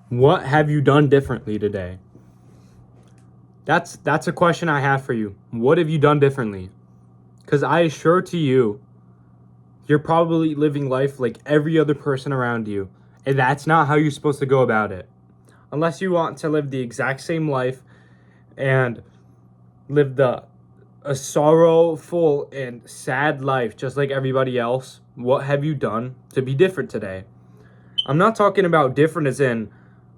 What have you done differently today? That's a question I have for you. What have you done differently? Because I assure to you, you're probably living life like every other person around you. And that's not how you're supposed to go about it. Unless you want to live the exact same life and live a sorrowful and sad life just like everybody else. What have you done to be different today? I'm not talking about different as in,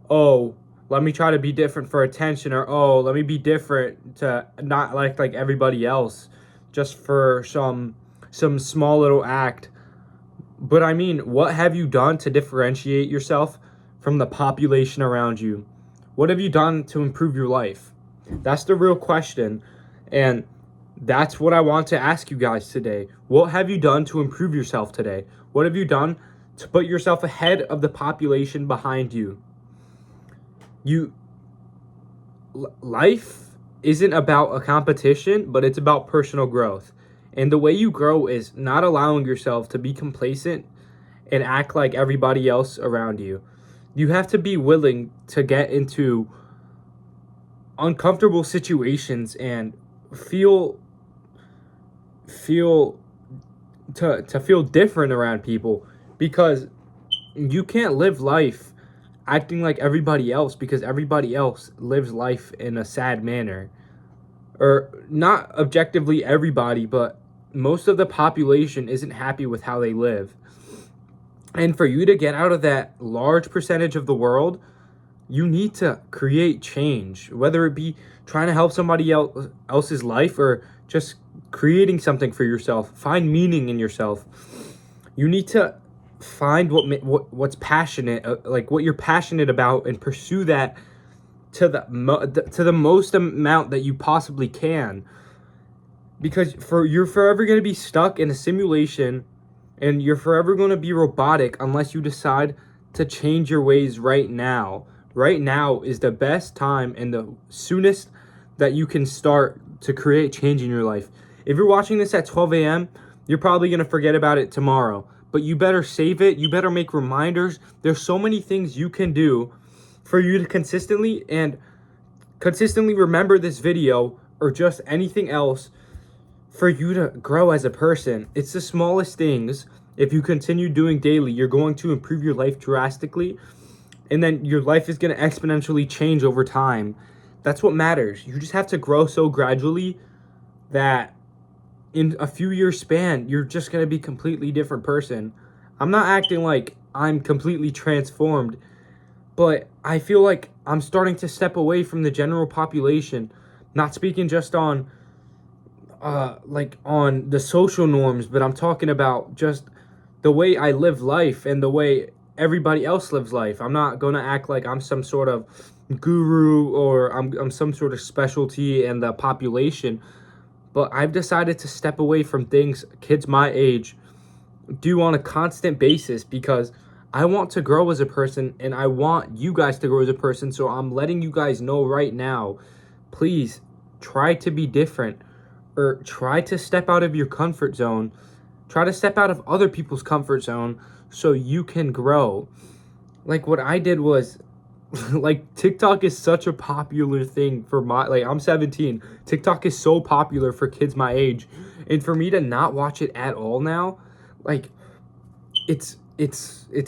oh, let me try to be different for attention, or oh, let me be different to not like everybody else just for some small little act. But I mean, what have you done to differentiate yourself from the population around you? What have you done to improve your life? That's the real question. And that's what I want to ask you guys today. What have you done to improve yourself today? What have you done to put yourself ahead of the population behind you? Life isn't about a competition, but it's about personal growth. And the way you grow is not allowing yourself to be complacent and act like everybody else around you. You have to be willing to get into uncomfortable situations and feel feel to feel different around people, because you can't live life acting like everybody else because everybody else lives life in a sad manner. Or not objectively everybody, but most of the population isn't happy with how they live. And for you to get out of that large percentage of the world, you need to create change, whether it be trying to help somebody else's life or just creating something for yourself. Find meaning in yourself. You need to find what's passionate, like what you're passionate about, and pursue that to the most amount that you possibly can. Because you're forever going to be stuck in a simulation, and you're forever going to be robotic unless you decide to change your ways right now. Right now is the best time and the soonest that you can start to create change in your life. If you're watching this at 12 a.m., you're probably going to forget about it tomorrow. But you better save it. You better make reminders. There's so many things you can do for you to consistently remember this video or just anything else for you to grow as a person. It's the smallest things. If you continue doing daily, you're going to improve your life drastically, and then your life is going to exponentially change over time. That's what matters. You just have to grow so gradually that in a few years span, you're just going to be a completely different person. I'm not acting like I'm completely transformed, but I feel like I'm starting to step away from the general population, not speaking just on like on the social norms, but I'm talking about just the way I live life and the way everybody else lives life. I'm not going to act like I'm some sort of guru or I'm some sort of specialty in the population, but I've decided to step away from things kids my age do on a constant basis because I want to grow as a person and I want you guys to grow as a person. So I'm letting you guys know right now, please try to be different, or try to step out of your comfort zone. Try to step out of other people's comfort zone so you can grow. Like what I did was like TikTok is such a popular thing for I'm 17. TikTok is so popular for kids my age. And for me to not watch it at all now, like it's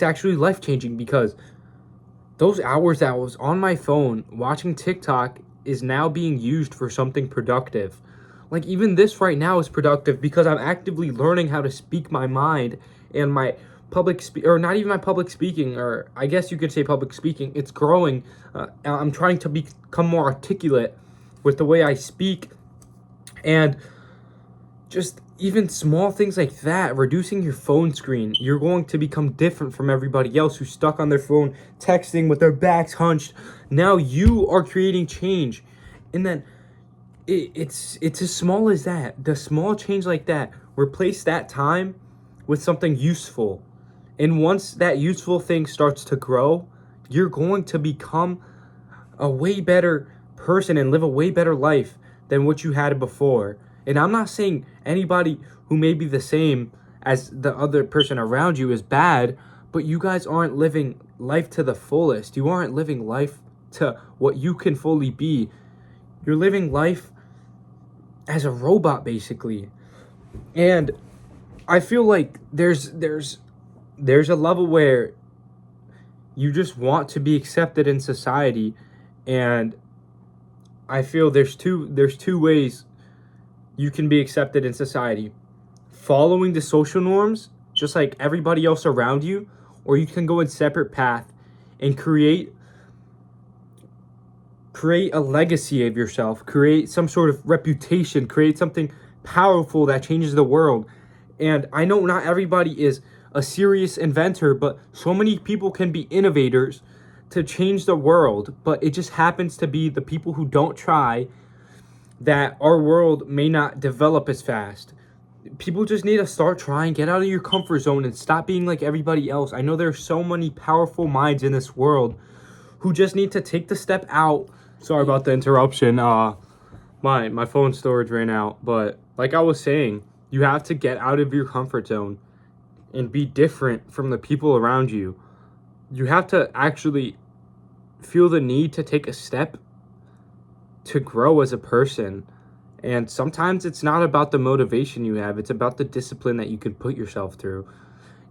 actually life-changing, because those hours that I was on my phone watching TikTok is now being used for something productive. Like even this right now is productive because I'm actively learning how to speak my mind, and my or not even my public speaking, or I guess you could say public speaking. It's growing. I'm trying to become more articulate with the way I speak, and just even small things like that, reducing your phone screen, you're going to become different from everybody else who's stuck on their phone, texting with their backs hunched. Now you are creating change. And then it's as small as that. The small change like that, replace that time with something useful. And once that useful thing starts to grow, you're going to become a way better person and live a way better life than what you had before. And I'm not saying anybody who may be the same as the other person around you is bad, but you guys aren't living life to the fullest. You aren't living life to what you can fully be. You're living life as a robot, basically. And I feel like there's a level where you just want to be accepted in society, and I feel there's two ways you can be accepted in society. Following the social norms, just like everybody else around you, or you can go in separate path and create a legacy of yourself, create some sort of reputation, create something powerful that changes the world. And I know not everybody is a serious inventor, but so many people can be innovators to change the world. But it just happens to be the people who don't try that our world may not develop as fast. People just need to start trying, get out of your comfort zone, and stop being like everybody else. I know there's so many powerful minds in this world who just need to take the step out. Sorry about the interruption. My phone storage ran out. But like I was saying, you have to get out of your comfort zone and be different from the people around you. You have to actually feel the need to take a step to grow as a person. And sometimes it's not about the motivation you have, it's about the discipline that you can put yourself through.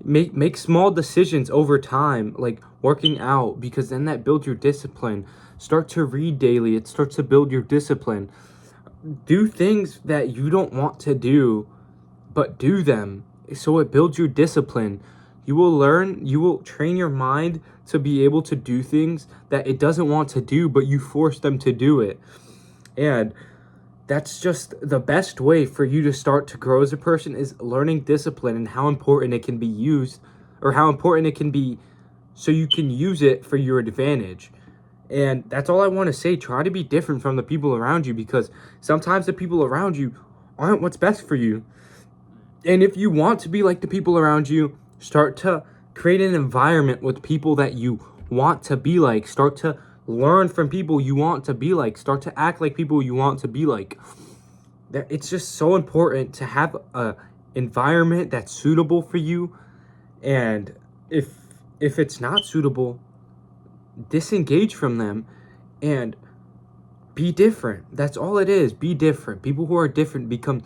Make small decisions over time, like working out, because then that builds your discipline. Start to read daily, it starts to build your discipline. Do things that you don't want to do, but do them, so it builds your discipline. You will train your mind to be able to do things that it doesn't want to do, but you force them to do it. And that's just the best way for you to start to grow as a person, is learning discipline and how important it can be used, or how important it can be so you can use it for your advantage. And that's all I want to say. Try to be different from the people around you, because sometimes the people around you aren't what's best for you. And if you want to be like the people around you, start to create an environment with people that you want to be like. Start to learn from people you want to be like. Start to act like people you want to be like. It's just so important to have a environment that's suitable for you. And if it's not suitable, disengage from them and be different. That's all it is. Be different. People who are different become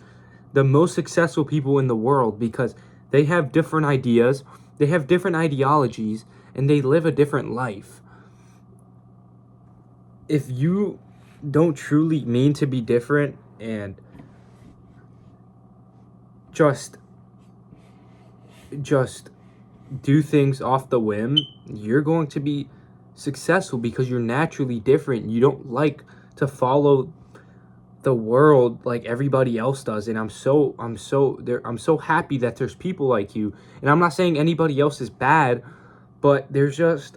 the most successful people in the world, because they have different ideas, they have different ideologies, and they live a different life. If you don't truly mean to be different and just do things off the whim, you're going to be successful, because you're naturally different. You don't like to follow the world like everybody else does. And I'm so happy that there's people like you. And I'm not saying anybody else is bad, but there's just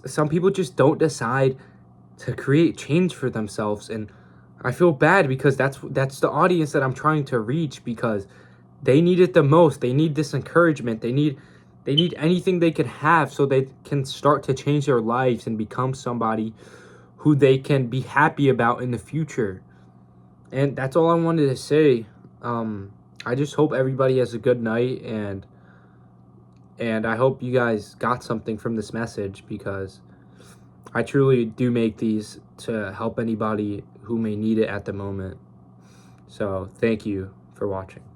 some people just don't decide to create change for themselves. And I feel bad, because that's the audience that I'm trying to reach, because they need it the most. They need this encouragement. They need anything they could have so they can start to change their lives and become somebody who they can be happy about in the future. And that's all I wanted to say. I just hope everybody has a good night, and I hope you guys got something from this message, because I truly do make these to help anybody who may need it at the moment. So thank you for watching.